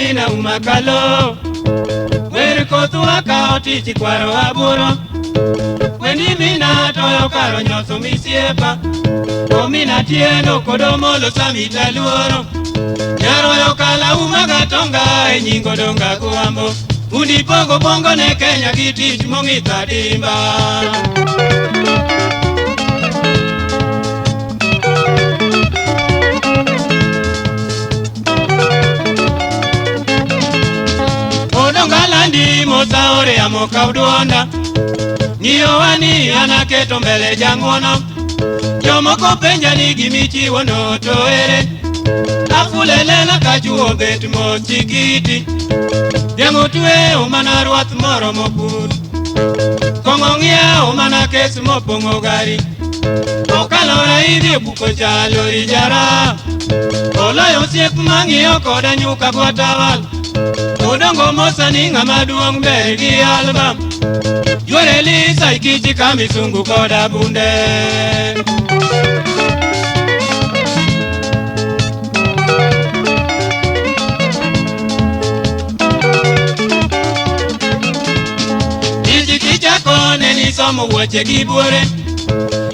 gina umakalo wer kotu akaoti chikwaro aburo weni mina toyo karo nyoso misiepa omina tieno kodomolo samita luoro nyaroyo kala umagatonga nyingo donga kuambo undi pogo bongo ne Kenya gitich mongita dimba Odongalandi mosaore ya moka uduonda Niyowani anaketo mbele jangono Yomoko penja ni gimichi wono toere Afulelela kajuo bet mochikiti Yamutue umana ruat moro mopur Kongongia umana kesi mopongo gari Okalora hivi buko chalo ijara Olayo siek mangi okoda nyuka kwa tawal Odongo mosa ni ngamaduong begi album Yore lisa ikichi kamisungu koda bunde Ijikicha kone ni somo wache gibore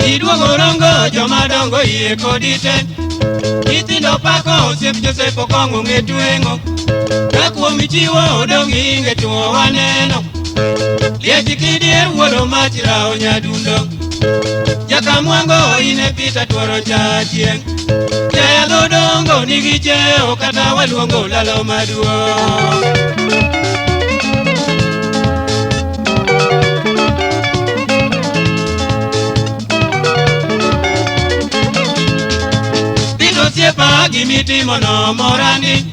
Iduogo rongo jomadongo iye kodite Itindo pako usiep Josepo kongo ngetuengo Kakuo michiwo odongi inge tuo waneno Liechi kidier wuodo machira onyadundo Jaka mwango ine pita tuoro chachieng Jaya dodongo nigicheo kata waluongo lalo maduo Pito siepa gimiti mono morani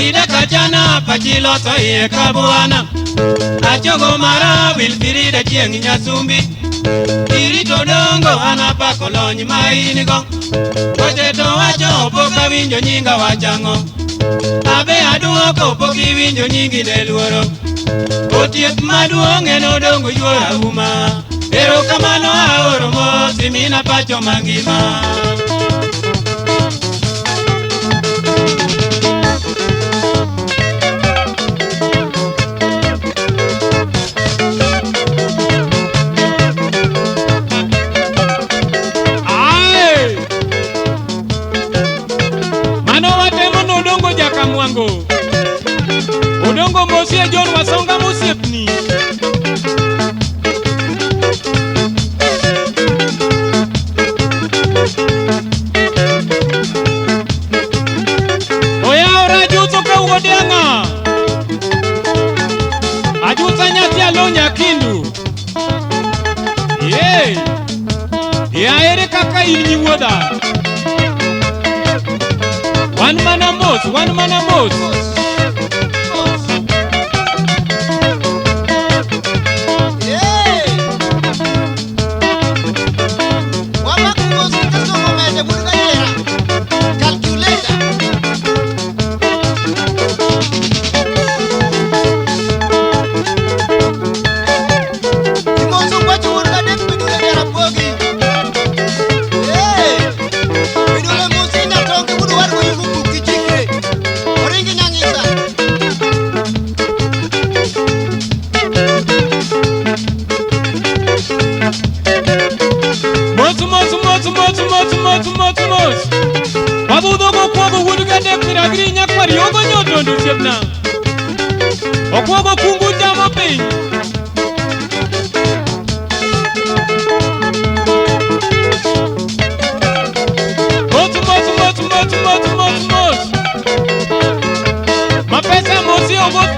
Ida kachana pachiloso iye kabuana Achogo mara wilfirida chieng nyasumbi Irito dongo anapako lony mainigo Kocheto wacho poka winjo nyinga wachango Abe aduoko poki winjo nyingi neluoro Otiep maduong eno dongo yuora uma Ero kamano aoro mo simina pacho mangima Odongo mosie John Wasonga musiepni Oya ora juto ka ugodenga Ajuta nyati alonya kindu Yey Ya ere kaka inyi woda One man a mouse Babu dogo kuogo wuduga depira grinya kwa riogo nyoto ndu siepna Okuogo kungu jamo ping Motu Mapesa mosi obot